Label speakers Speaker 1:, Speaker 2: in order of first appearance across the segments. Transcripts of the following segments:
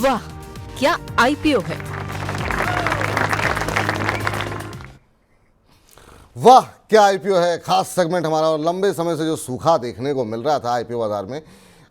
Speaker 1: वाह, क्या आईपीओ है।
Speaker 2: वाह क्या आईपीओ है, खास सेगमेंट हमारा। और लंबे समय से जो सूखा देखने को मिल रहा था आईपीओ बाजार में,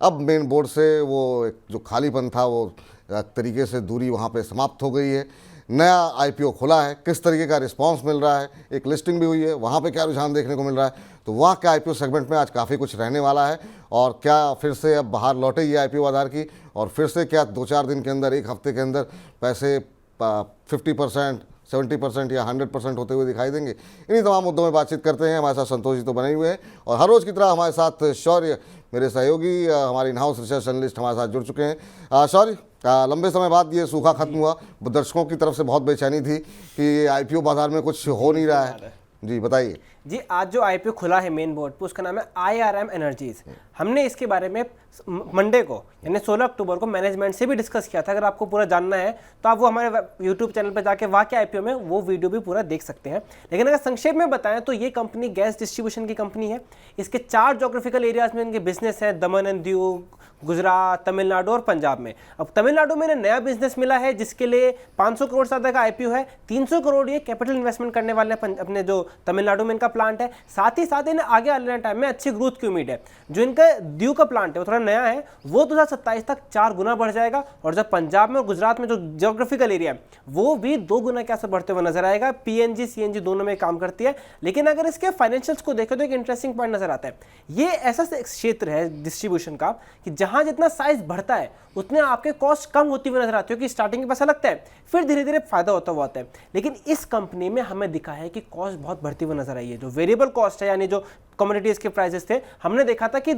Speaker 2: अब मेन बोर्ड से वो एक जो खालीपन था वो तरीके से दूरी वहाँ पे समाप्त हो गई है। नया आईपीओ खुला है, किस तरीके का रिस्पांस मिल रहा है, एक लिस्टिंग भी हुई है, वहाँ पे क्या रुझान देखने को मिल रहा है, तो वहाँ के आईपीओ सेगमेंट में आज काफ़ी कुछ रहने वाला है। और क्या फिर से अब बाहर लौटे ये आईपीओ बाजार की, और फिर से क्या 2-4 दिन के अंदर, एक हफ्ते के अंदर पैसे 50%, 70% या 100% होते हुए दिखाई देंगे। इन्हीं तमाम मुद्दों में बातचीत करते हैं। हमारे साथ संतोष जी तो बने हुए हैं, और हर रोज़ की तरह हमारे साथ शौर्य, मेरे सहयोगी, हमारे इन हाउस रिसर्च जर्नलिस्ट हमारे साथ जुड़ चुके हैं। शौर्य, लंबे समय बाद ये सूखा खत्म हुआ, दर्शकों की तरफ से बहुत बेचैनी थी कि आईपीओ बाजार में कुछ हो नहीं रहा है। जी बताइए।
Speaker 3: जी, आज जो आईपीओ खुला है मेन बोर्ड पे, उसका नाम है IRM एनर्जीज। हमने इसके बारे में मंडे को यानी 16 अक्टूबर को मैनेजमेंट से भी डिस्कस किया था। अगर आपको पूरा जानना है तो आप वो हमारे यूट्यूब चैनल पर जाके वाकई आईपीओ में वो वीडियो भी पूरा देख सकते हैं। लेकिन अगर संक्षेप में बताएं तो ये कंपनी गैस डिस्ट्रीब्यूशन की कंपनी है। इसके 4 ज्योग्राफिकल एरियाज में इनके बिजनेस है, दमन एंड दीव, गुजरात, तमिलनाडु और पंजाब में। अब तमिलनाडु में इन्हें नया बिजनेस मिला है जिसके लिए 500 करोड़ से ज्यादा का आईपीओ है। 300 करोड़ ये कैपिटल इन्वेस्टमेंट करने वाले अपने जो तमिलनाडु में इनका प्लांट है। साथ ही साथ इन्हें आगे आने टाइम में अच्छी ग्रोथ की उम्मीद है। जो इनका दीव का प्लांट है वो थोड़ा नया है, वो 2027 तक 4 गुना बढ़ जाएगा। और जब पंजाब में और गुजरात में जो ज्योग्राफिकल एरिया है वो भी 2 गुना के आसपास बढ़ते हुए नजर आएगा। पीएनजी सीएनजी दोनों में काम करती है। लेकिन अगर इसके फाइनेंशियल्स को देखें तो एक इंटरेस्टिंग पॉइंट नजर आता है। ये ऐसा क्षेत्र है डिस्ट्रीब्यूशन का कि जहां जितना साइज बढ़ता है उतने आपके कॉस्ट कम होती हुई नजर आती है, क्योंकि स्टार्टिंग में पैसा लगता है, फिर धीरे धीरे फायदा होता हुआ आता है। लेकिन इस कंपनी में हमें दिखा है कि कॉस्ट बहुत बढ़ती हुई नजर आई है। जो वेरिएबल कॉस्ट है यानी जो कमोडिटीज के प्राइसेस थे, हमने देखा था कि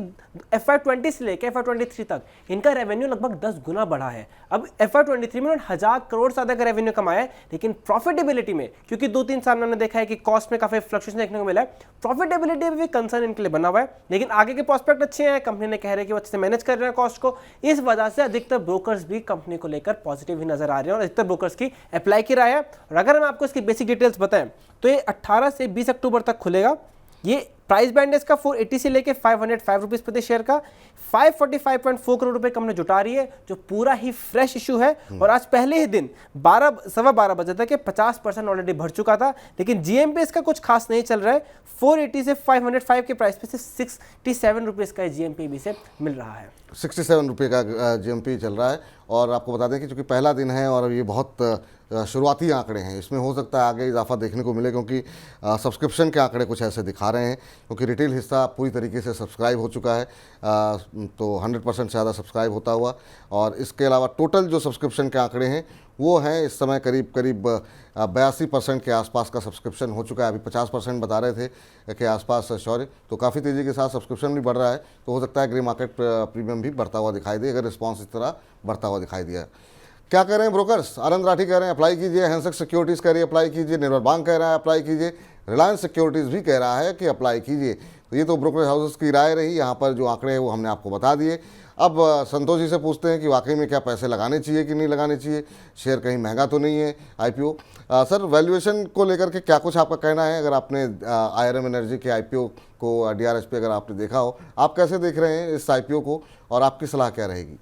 Speaker 3: FY20 से लेकर FY23 तक इनका रेवेन्यू लगभग 10 गुना बढ़ा है। अब FY23 में 1000 करोड़ से ज्यादा का रेवेन्यू कमाया है। लेकिन प्रॉफिटेबिलिटी में, क्योंकि 2-3 साल में हमने देखा है कि कॉस्ट में काफी फ्लक्चुएशन देखने को मिला है, प्रॉफिटेबिलिटी में भी कंसर्न इनके लिए बना हुआ है। लेकिन आगे के प्रोस्पेक्ट अच्छे हैं, कंपनी ने कह रहे हैं कि वो अच्छे से मैनेज कर रहे हैं कॉस्ट को। इस वजह से अधिकतर ब्रोकर्स भी कंपनी को लेकर पॉजिटिव ही नजर आ रहे हैं और अधिकतर ब्रोकर्स की अप्लाई की राय है। और अगर हम आपको इसकी बेसिक डिटेल्स बताएं तो ये 18 से 20 अक्टूबर तक खुलेगा। ये प्राइस बैंड है इसका 480 से लेके 505 रुपीज प्रति शेयर का। 545.4 करोड़ रुपए कंपनी जुटा रही है, जो पूरा ही फ्रेश इशू है। और आज पहले ही दिन 12 बजे तक 50% ऑलरेडी भर चुका था। लेकिन जीएमपी इसका कुछ खास नहीं चल रहा है। 480 से 505 के प्राइस पे से 67 रुपीज का जीएमपी भी से मिल रहा है।
Speaker 2: 67 रुपये का जीएमपी चल रहा है। और आपको बता दें कि चूँकि पहला दिन है और ये बहुत शुरुआती आंकड़े हैं, इसमें हो सकता है आगे इजाफा देखने को मिले, क्योंकि सब्सक्रिप्शन के आंकड़े कुछ ऐसे दिखा रहे हैं। क्योंकि रिटेल हिस्सा पूरी तरीके से सब्सक्राइब हो चुका है, तो 100% से ज़्यादा सब्सक्राइब होता हुआ। और इसके अलावा टोटल जो सब्सक्रिप्शन के आंकड़े हैं वो हैं इस समय करीब 82% के आसपास का सब्सक्रिप्शन हो चुका है। अभी 50% बता रहे थे के आसपास शौर्य, तो काफ़ी तेज़ी के साथ सब्सक्रिप्शन भी बढ़ रहा है। तो हो सकता है ग्रे मार्केट प्रीमियम भी बढ़ता हुआ दिखाई दे, अगर रिस्पॉन्स इस तरह बढ़ता हुआ दिखाई दिया। क्या कह रहे हैं ब्रोकर्स? आनंद राठी कह रहे हैं अप्लाई कीजिए, हैंसेक्स सिक्योरिटीज़ कह रही है अप्लाई कीजिए, निर्मल बैंक कह रहा है अप्लाई कीजिए, रिलायंस सिक्योरिटीज़ भी कह रहा है कि अप्लाई कीजिए। तो ये तो ब्रोकरेज हाउसेस की राय रही। यहाँ पर जो आंकड़े हैं वो हमने आपको बता दिए। अब संतोष जी से पूछते हैं कि वाकई में क्या पैसे लगाने चाहिए कि नहीं लगाने चाहिए, शेयर कहीं महंगा तो नहीं है आईपीओ। सर, वैल्यूएशन को लेकर के क्या कुछ आपका कहना है? अगर आपने IRM एनर्जी के आईपीओ को DRH पे अगर आपने देखा हो, आप कैसे देख रहे हैं इस आईपीओ को और आपकी सलाह क्या रहेगी?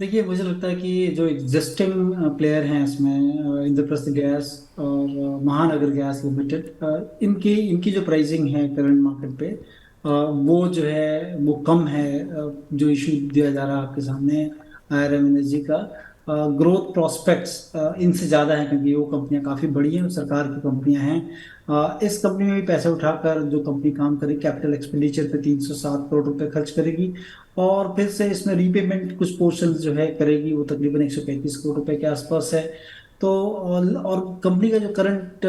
Speaker 4: देखिए, मुझे लगता है कि जो एग्जिस्टिंग प्लेयर हैं इसमें, इंद्रप्रस्थ गैस और महानगर गैस लिमिटेड, इनकी इनकी जो प्राइसिंग है करंट मार्केट पे, वो जो है वो कम है। जो इशू दिया जा रहा है आपके सामने IRM एनर्जी का, ग्रोथ प्रोस्पेक्ट्स इनसे ज़्यादा है, क्योंकि वो कंपनियां काफ़ी बड़ी हैं और सरकार की कंपनियां हैं। इस कंपनी में भी पैसे उठाकर जो कंपनी काम करेगी, कैपिटल एक्सपेंडिचर पे 307 करोड़ रुपए खर्च करेगी, और फिर से इसमें रीपेमेंट कुछ पोर्शन जो है करेगी, वो तकरीबन 135 करोड़ रुपए के आसपास है। तो और कंपनी का जो करंट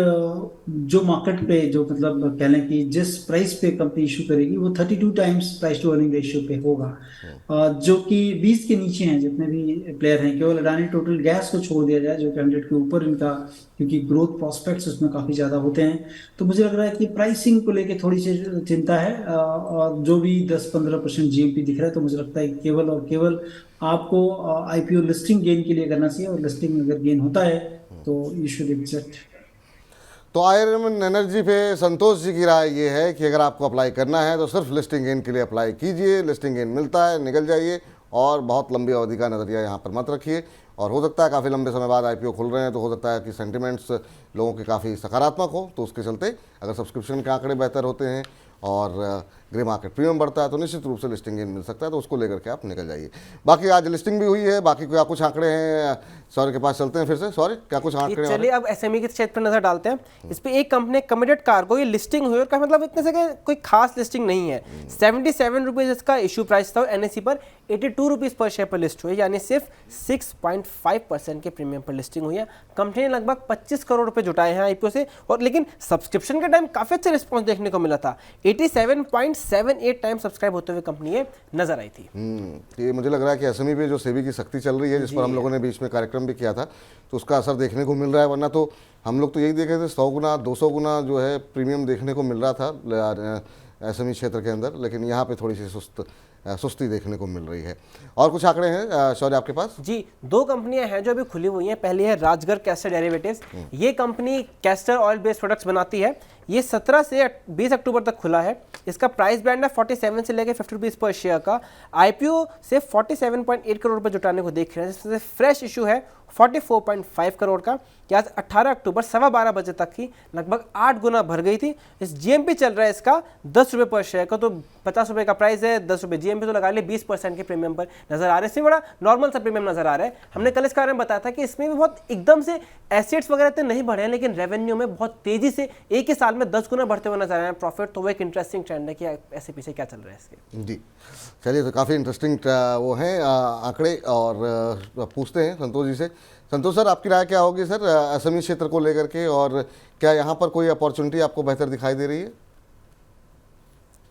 Speaker 4: जो मार्केट पे जो मतलब कह लें कि जिस प्राइस पे कंपनी इशू करेगी वो 32 times price to earning ratio पे होगा, जो कि 20 के नीचे हैं जितने भी प्लेयर हैं। केवल अडानी टोटल गैस को छोड़ दिया जाए जो कि 100 के ऊपर इनका, क्योंकि ग्रोथ प्रोस्पेक्ट्स उसमें काफ़ी ज़्यादा होते हैं। तो मुझे लग रहा है कि प्राइसिंग को लेके थोड़ी सी चिंता है। और जो भी 10-15% जीएमपी दिख रहा है, तो मुझे लगता है केवल और केवल आपको आईपीओ लिस्टिंग गेन के लिए करना चाहिए, और लिस्टिंग अगर गेन होता है तो यू शुड एग्जिट।
Speaker 2: तो IRM एनर्जी पे संतोष जी की राय ये है कि अगर आपको अप्लाई करना है तो सिर्फ लिस्टिंग गेन के लिए अप्लाई कीजिए। लिस्टिंग गेन मिलता है, निकल जाइए और बहुत लंबी अवधि का नज़रिया यहाँ पर मत रखिए। और हो सकता है काफ़ी लंबे समय बाद IPO खुल रहे हैं तो हो सकता है कि सेंटिमेंट्स लोगों के काफ़ी सकारात्मक हो, तो उसके चलते अगर सब्सक्रिप्शन के आंकड़े बेहतर होते हैं और ग्रे मार्केट प्रीमियम बढ़ता है तो निश्चित रूप से लिस्टिंग गेन मिल सकता है, तो उसको लेकर के आप निकल जाइए। बाकी आज लिस्टिंग भी हुई है, बाकी क्या कुछ आंकड़े हैं सॉरी के पास चलते हैं फिर से। सॉरी क्या कुछ आंकड़े?
Speaker 3: चलिए अब SME के क्षेत्र पर नजर डालते हैं। इस पे एक कंपनी कमिटेड कार्गो, ये लिस्टिंग हुई और का मतलब इतने से कोई खास लिस्टिंग नहीं है। 77 रुपीज़ इसका इशू प्राइस था, NSE पर 82 रुपीज़ पर शेयर पर लिस्ट हुई, यानी सिर्फ 6.5% के प्रीमियम पर लिस्टिंग हुई है। कंपनी ने लगभग 25 करोड़ रुपए जुटाए हैं IPO से, और लेकिन सब्सक्रिप्शन के टाइम काफ़ी अच्छा रिस्पॉन्स देखने को मिला था। 87.78 टाइम सब्सक्राइब होते हुए कंपनी ये नजर आई थी।
Speaker 2: ये मुझे लग रहा है कि SME पे जो सेबी की सख्ती चल रही है, जिस पर हम लोगों ने बीच में कार्यक्रम भी किया था, तो उसका असर देखने को मिल रहा है। वरना तो हम लोग तो यही देखे थे 100 गुना 200 गुना जो है प्रीमियम देखने को मिल रहा था SME क्षेत्र के अंदर, लेकिन यहाँ पे थोड़ी सी सुस्ती देखने को मिल रही है। और कुछ आंकड़े हैं शौर्य आपके पास?
Speaker 3: जी, दो कंपनियां हैं जो अभी खुली हुई हैं। पहली है राजगर कैस्टर डेरिवेटिव्स। ये company castor oil based products बनाती है। ये 17 से 20 अक्टूबर तक खुला है। इसका प्राइस बैंड है 47 से लेकर 50 रुपीज़ पर शेयर का। IPO से 47.8 करोड़ रुपये जुटाने को देख रहे हैं, जिसमें फ्रेश इशू है 44.5 करोड़ का, कि आज 18 अक्टूबर 12:15 बजे तक ही लगभग 8 गुना भर गई थी। इस GMP चल रहा है इसका 10 रुपये पर शेयर का, तो 50 रुपये का प्राइस है, 10 रुपये GMP, तो लगा लिए 20% के प्रीमियम पर नजर आ रहे हैं। इसमें बड़ा नॉर्मल सा प्रीमियम नजर आ रहा है। हमने कल इसके बारे में बताया था कि इसमें भी बहुत एकदम से एसेट्स वगैरह तो नहीं बढ़े हैं, लेकिन रेवेन्यू में बहुत तेजी से एक ही साल में 10 गुना बढ़ते हुए नजर आ रहे हैं प्रॉफिट। तो वो एक इंटरेस्टिंग ट्रेंड है कि ऐसे पीछे क्या चल रहा है इसके।
Speaker 2: जी चलिए, तो काफ़ी इंटरेस्टिंग वो हैं आंकड़े, और पूछते हैं संतोष जी से। संतोष सर, आपकी राय क्या होगी सर SME क्षेत्र को लेकर के, और क्या यहाँ पर कोई अपॉर्चुनिटी आपको बेहतर दिखाई दे रही है?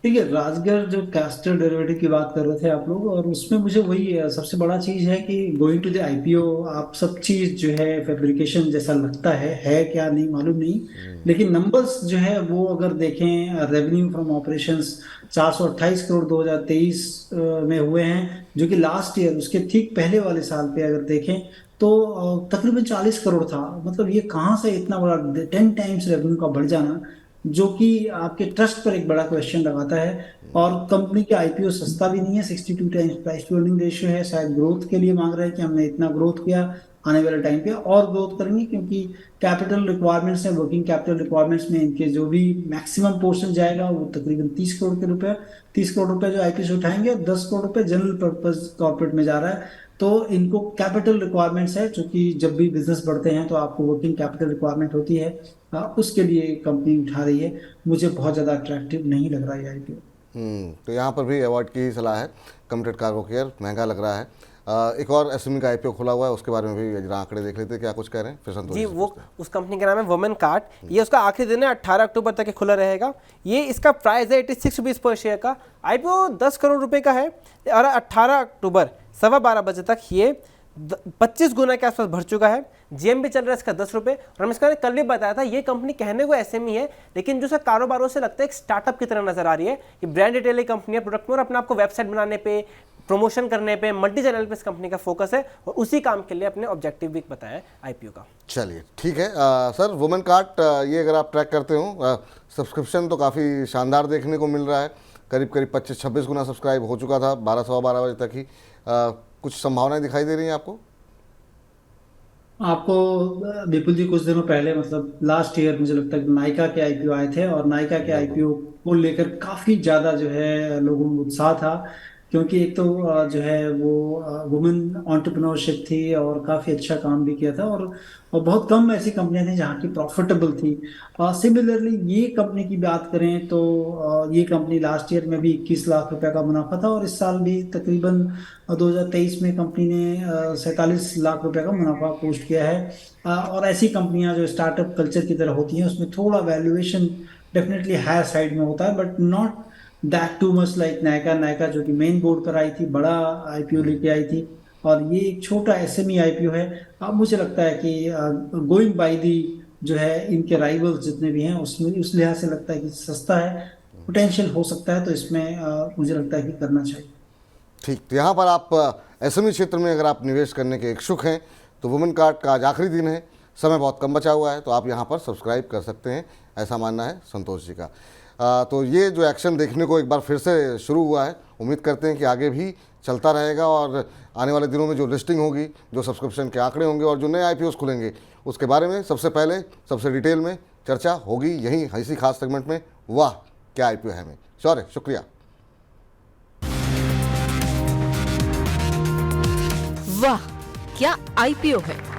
Speaker 4: ठीक है, राजगर जो कैस्टर डेरिवेटिव की बात कर रहे थे आप लोग, और उसमें मुझे वही सबसे बड़ा चीज है कि गोइंग टू द IPO आप सब चीज जो है फैब्रिकेशन जैसा लगता है क्या नहीं मालूम नहीं, लेकिन नंबर्स जो है वो अगर देखें, रेवेन्यू फ्रॉम ऑपरेशंस 428 करोड़ 2023 में हुए हैं, जो कि लास्ट ईयर उसके ठीक पहले वाले साल पे अगर देखें तो तकरीबन 40 करोड़ था। मतलब ये कहाँ से इतना बड़ा 10 टाइम्स रेवेन्यू का बढ़ जाना, जो कि आपके ट्रस्ट पर एक बड़ा क्वेश्चन लगाता है। और कंपनी के IPO सस्ता भी नहीं है, 62 times price to earning ratio है। शायद ग्रोथ के लिए मांग रहे हैं कि हमने इतना ग्रोथ किया, आने वाले टाइम पे और ग्रोथ करेंगे, क्योंकि कैपिटल रिक्वायरमेंट्स है, वर्किंग कैपिटल रिक्वायरमेंट्स में इनके जो भी मैक्सिमम पोर्शन जाएगा वो तकरीबन 30 करोड़ रुपए जो IPO से उठाएंगे, 10 करोड़ रुपए जनरल पर्पज कॉर्पोरेट में जा रहा है। तो इनको कैपिटल रिक्वायरमेंट्स है, क्योंकि जब भी बिजनेस बढ़ते हैं तो आपको वर्किंग कैपिटल रिक्वायरमेंट होती है, उसके लिए कंपनी उठा रही है। मुझे बहुत ज़्यादा अट्रैक्टिव नहीं लग रहा है IPO।
Speaker 2: तो यहाँ पर भी अवॉइड की सलाह है। कमिटेड कार्गो केयर महंगा लग रहा है। एक और SME का IPO खुला हुआ है, उसके बारे में भी जरा आंकड़े देख लेते हैं, क्या कुछ कह रहे हैं फिर संतोष
Speaker 3: जी। वो उस कंपनी का नाम है वुमेन कार्ट। ये उसका आखिरी दिन है, 18 अक्टूबर तक ये खुला रहेगा। ये इसका प्राइस है 86 रुपीज़ पर शेयर का। IPO 10 करोड़ रुपए का है, और 18 अक्टूबर 12:15 बजे तक ये 25 गुना के आसपास बढ़ चुका है। GMP चल रहा है इसका 10 रुपये। और हम इसका कल भी बताया था, ये कंपनी कहने को SME है, लेकिन जो इसका कारोबारों से लगता है एक स्टार्टअप की तरह नजर आ रही है। ये ब्रांड रिटेल कंपनी है, प्रोडक्ट में और अपने आपको वेबसाइट बनाने पे, प्रमोशन करने पे, मल्टी चैनल पे इस कंपनी का फोकस है, और उसी काम के लिए अपने ऑब्जेक्टिव भी बताया है IPO का।
Speaker 2: चलिए ठीक है। सर वुमेन कार्ट, ये अगर आप ट्रैक करते हो, सब्सक्रिप्शन तो काफ़ी शानदार देखने को मिल रहा है, करीब 25-26 गुना सब्सक्राइब हो चुका था 12-12 बजे तक ही। कुछ संभावनाएं दिखाई दे रही हैं आपको?
Speaker 4: विपुल जी, कुछ दिनों पहले मतलब लास्ट ईयर मुझे लगता है कि नायका के IPO आए थे, और नायका के IPO को लेकर काफी ज्यादा जो है लोगों में उत्साह था, क्योंकि एक तो जो है वो वुमेन एंटरप्रेन्योरशिप थी और काफी अच्छा काम भी किया था, और बहुत कम ऐसी कंपनियां थी जहाँ की प्रॉफिटेबल थी। सिमिलरली ये कंपनी की बात करें तो ये कंपनी लास्ट ईयर में भी 21 लाख रुपए का मुनाफा था, और इस साल भी तकरीबन 2023 में कंपनी ने 47 लाख रुपए का मुनाफा पोस्ट किया है। और ऐसी कंपनियां जो स्टार्टअप कल्चर की तरह होती हैं, उसमें थोड़ा वैल्यूएशन डेफिनेटली हायर साइड में होता है, but not that too much like Nykaa जो कि मेन बोर्ड पर आई थी, बड़ा IPO लेके आई थी, और ये एक छोटा SME IPO है। अब मुझे लगता है कि गोइंग बाय दी जो है इनके राइवल्स जितने भी हैं, उसमें उस लिहाज से लगता है कि सस्ता है, पोटेंशियल हो सकता है, तो इसमें मुझे लगता है कि करना चाहिए।
Speaker 2: ठीक, तो यहाँ पर आप SME क्षेत्र में अगर आप निवेश करने के इच्छुक हैं तो वुमेन कार्ट का आज आखिरी दिन है, समय बहुत कम बचा हुआ है, तो आप यहाँ पर सब्सक्राइब कर सकते हैं, ऐसा मानना है संतोष जी का। तो ये जो एक्शन देखने को एक बार फिर से शुरू हुआ है, उम्मीद करते हैं कि आगे भी चलता रहेगा और आने वाले दिनों में जो लिस्टिंग होगी, जो सब्सक्रिप्शन के आंकड़े होंगे और जो नए IPOs खुलेंगे, उसके बारे में सबसे पहले सबसे डिटेल में चर्चा होगी यहीं इसी खास सेगमेंट में वाह क्या IPO है में। शौर्य, शुक्रिया।
Speaker 1: वाह क्या आईपीओ है।